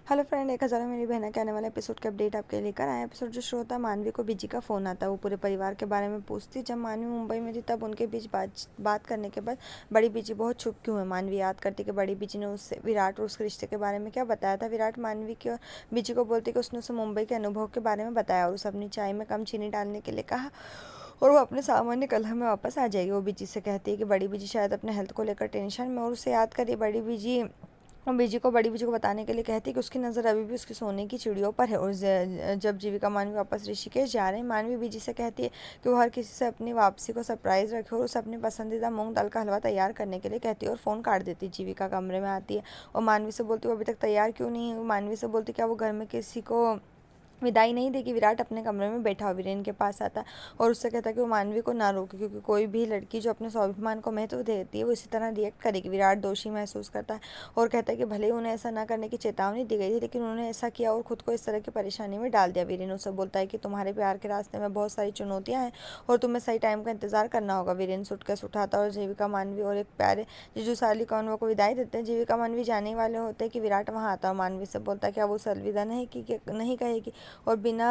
Hello friend, 1000 मेरी बहना के आने वाले एपिसोड के अपडेट आपके लिए लेकर आए। एपिसोड जो शुरू होता है, मानवी को बीजी का फ़ोन आता है। वो पूरे परिवार के बारे में पूछती। जब मानवी मुंबई में थी तब उनके बीच बात करने के बाद बड़ी बीजी बहुत चुप क्यों है। मानवी याद करती कि बड़ी बीजी ने उससे विराट और उसके रिश्ते के बारे में क्या बताया था। विराट मानवी की और बीजी को बोलती कि उसने उसे मुंबई के अनुभव के बारे में बताया और उसे अपनी चाय में कम चीनी डालने के लिए कहा और वो अपने सामान्य कलह में वापस आ जाएगी। वो बीजी से कहती है कि बड़ी बीजी शायद अपने हेल्थ को लेकर टेंशन में, और उसे याद करिए बड़ी बीजी को बताने के लिए कहती है कि उसकी नज़र अभी भी उसकी सोने की चिड़ियों पर है। और जब जीविका मानवी वापस ऋषिकेश जा रहे हैं, मानवी बीजी से कहती है कि वो हर किसी से अपनी वापसी को सरप्राइज़ रखे और उसे अपनी पसंदीदा मूंग दाल का हलवा तैयार करने के लिए कहती है और फ़ोन काट देती है। जीविका कमरे में आती है और मानवी से बोलती है वो अभी तक तैयार क्यों नहीं है। मानवी से बोलती क्या वो घर में किसी को विदाई नहीं देगी। विराट अपने कमरे में बैठा वीरेन के पास आता है और उससे कहता है कि वो मानवी को ना रोके, क्योंकि कोई भी लड़की जो अपने स्वाभिमान को महत्व देती है वो इसी तरह रिएक्ट करेगी। विराट दोषी महसूस करता है और कहता है कि भले ही उन्हें ऐसा ना करने की चेतावनी दी गई थी, लेकिन उन्होंने ऐसा किया और खुद को इस तरह की परेशानी में डाल दिया। वीरेन उससे बोलता है कि तुम्हारे प्यार के रास्ते में बहुत सारी चुनौतियाँ हैं और तुम्हें सही टाइम का इंतजार करना होगा। वीरेन सुटकेस उठाता और जीविका मानवी और एक प्यारे जीजू साली कौनवा को विदाई देते हैं। जीविका मानवी जाने वाले होते हैं कि विराट वहाँ आता है और मानवी से बोलता है कि अब उसे अलविदा नहीं कहेगी और बिना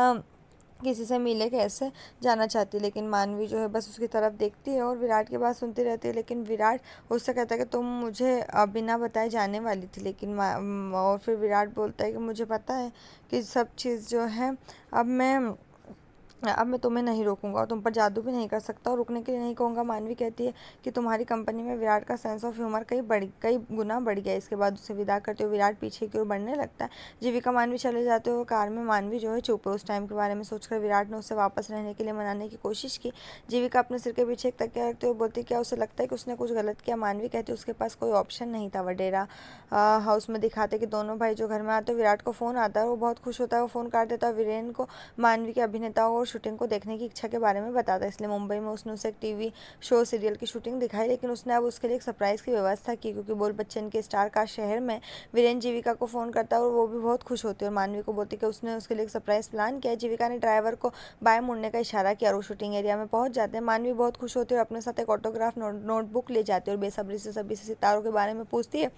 किसी से मिले कैसे जाना चाहती। लेकिन मानवी जो है बस उसकी तरफ देखती है और विराट की बात सुनती रहती है। लेकिन विराट उससे कहता है कि तुम मुझे बिना बताए जाने वाली थी। और फिर विराट बोलता है कि मुझे पता है कि सब चीज़ जो है अब मैं तुम्हें नहीं रोकूंगा और तुम पर जादू भी नहीं कर सकता और रुकने के लिए नहीं कहूँगा। मानवी कहती है कि तुम्हारी कंपनी में विराट का सेंस ऑफ ह्यूमर कई गुना बढ़ गया। इसके बाद उसे विदा करते हुए विराट पीछे की ओर बढ़ने लगता है। जीविका मानवी चले जाते हुए कार में मानवी जो है चुप है। उस टाइम के बारे में सोचकर विराट ने उसे वापस रहने के लिए मनाने की कोशिश की। जीविका अपने सिर के पीछे एक तकिया रखते हुए बोलती क्या उसे लगता है कि उसने कुछ गलत किया। मानवी कहती उसके पास कोई ऑप्शन नहीं था। वडेरा हाउस में दिखाते कि दोनों भाई जो घर में आते विराट को फ़ोन आता है, वो बहुत खुश होता है। वो फ़ोन काट देता है। वीरेन को मानवी के अभिनेताओं और शूटिंग को देखने की इच्छा के बारे में बताता है, इसलिए मुंबई में उसने उसे एक टीवी शो सीरियल की शूटिंग दिखाई। लेकिन उसने अब उसके लिए एक सरप्राइज़ की व्यवस्था की, क्योंकि बोल बच्चन के स्टार कास्ट शहर में वीरेन जीविका को फ़ोन करता है और वो भी बहुत खुश होती है और मानवी को बोलती है कि उसने उसके लिए एक सरप्राइज़ प्लान किया। जीविका ने ड्राइवर को बाएं मुड़ने का इशारा किया और वो शूटिंग एरिया में पहुंच जाते हैं। मानवी बहुत खुश होती है और अपने साथ एक ऑटोग्राफ नोटबुक ले जाती है और बेसब्री से सभी से सितारों के बारे में पूछती है।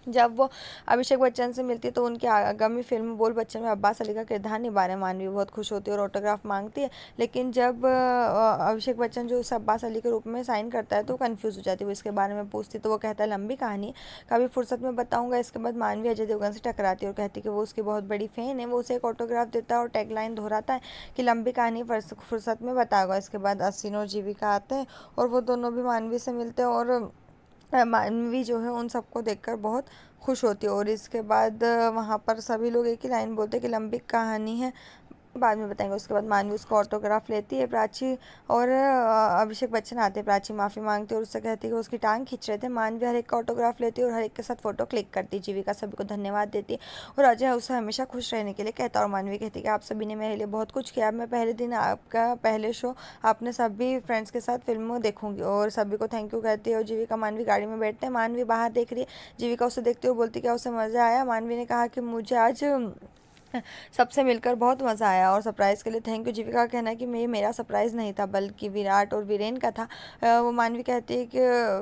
जब वो अभिषेक बच्चन से मिलती है तो उनकी आगामी फिल्म बोल बच्चन में अब्बास अली का किरदार निभा रहे हैं। मानवी बहुत खुश होती है और ऑटोग्राफ मांगती है। लेकिन जब अभिषेक बच्चन जो उसे अब्बास अली के रूप में साइन करता है तो कंफ्यूज हो जाती है। वो इसके बारे में पूछती तो वो कहता है लंबी कहानी है, कभी फुर्सत में बताऊंगा। इसके बाद मानवी अजय देवगन से टकराती है और कहती है कि वो उसकी बहुत बड़ी फ़ैन है। वो उसे एक ऑटोग्राफ देता है और टैगलाइन दोहराता है कि लंबी कहानी फुर्सत में बताऊंगा। इसके बाद असीन और जीविका आते हैं और वो दोनों भी मानवी से मिलते हैं और मानवी जो है उन सबको देखकर बहुत खुश होती है। और इसके बाद वहाँ पर सभी लोग एक ही लाइन बोलते हैं कि लंबी कहानी है, बाद में बताएंगे। उसके बाद मानवी उसको ऑटोग्राफ लेती है। प्राची और अभिषेक बच्चन आते हैं। प्राची माफ़ी मांगती है और उससे कहती है कि उसकी टांग खींच रहे थे। मानवी हर एक का ऑटोग्राफ लेती है और हर एक के साथ फ़ोटो क्लिक करती है। जीविका सभी को धन्यवाद देती है और अजय उसे हमेशा खुश रहने के लिए कहता है। और मानवी कहती है कि आप सभी ने मेरे लिए बहुत कुछ किया। अब मैं पहले दिन आपका पहले शो आपने सभी फ्रेंड्स के साथ फिल्म देखूंगी और सभी को थैंक यू कहती है। और जीविका मानवी गाड़ी में बैठते हैं। मानवी बाहर देख रही है। जीविका उसे देखती है और बोलती क्या उसे मज़ा आया। मानवी ने कहा कि मुझे आज सबसे मिलकर बहुत मज़ा आया और सरप्राइज़ के लिए थैंक यू। जीविका का कहना है कि मेरा सरप्राइज़ नहीं था बल्कि विराट और वीरेन का था। वो मानवी कहती है कि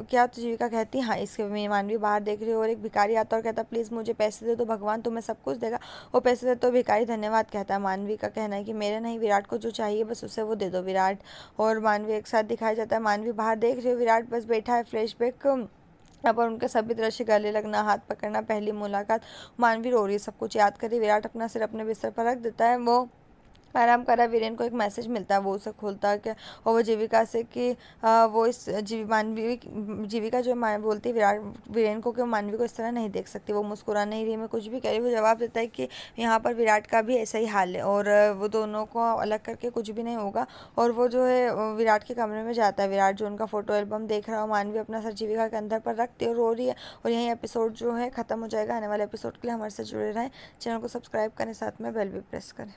क्या, तो जीविका कहती है हाँ। इसके में मानवी बाहर देख रही है और एक भिखारी आता है और कहता है प्लीज़ मुझे पैसे दे दो, भगवान तुम्हें सब कुछ देगा। वो पैसे दे तो भिखारी धन्यवाद कहता है। मानवी का कहना है कि मेरे नहीं, विराट को जो चाहिए बस उसे वो दे दो। विराट और मानवी एक साथ दिखाया जाता है। मानवी बाहर देख रही है, विराट बस बैठा है। फ्लैशबैक यहाँ पर उनके सभी दृश्य, गले लगना, हाथ पकड़ना, पहली मुलाकात। मानवी रो रही है, सब कुछ याद करी। विराट अपना सिर अपने बिस्तर पर रख देता है। वो आराम कर रहा है। वीरेन को एक मैसेज मिलता है, वो उसे खोलता है कि और वो जीविका से कि वो इस मानवी जीविका जो बोलती है विराट वीरेन को कि वो मानवी को इस तरह नहीं देख सकती। वो मुस्कुरा नहीं रही, मैं कुछ भी कह रही। वो जवाब देता है कि यहाँ पर विराट का भी ऐसा ही हाल है और वो दोनों को अलग करके कुछ भी नहीं होगा। और वो जो है विराट के कमरे में जाता है। विराट जो उनका फ़ोटो एल्बम देख रहा है। मानवी अपना सर जीविका के अंदर पर रखती है और रो रही है। और यही एपिसोड जो है ख़त्म हो जाएगा। आने वाले एपिसोड के लिए हमारे साथ जुड़े रहें, चैनल को सब्सक्राइब करें, साथ में बेल भी प्रेस करें।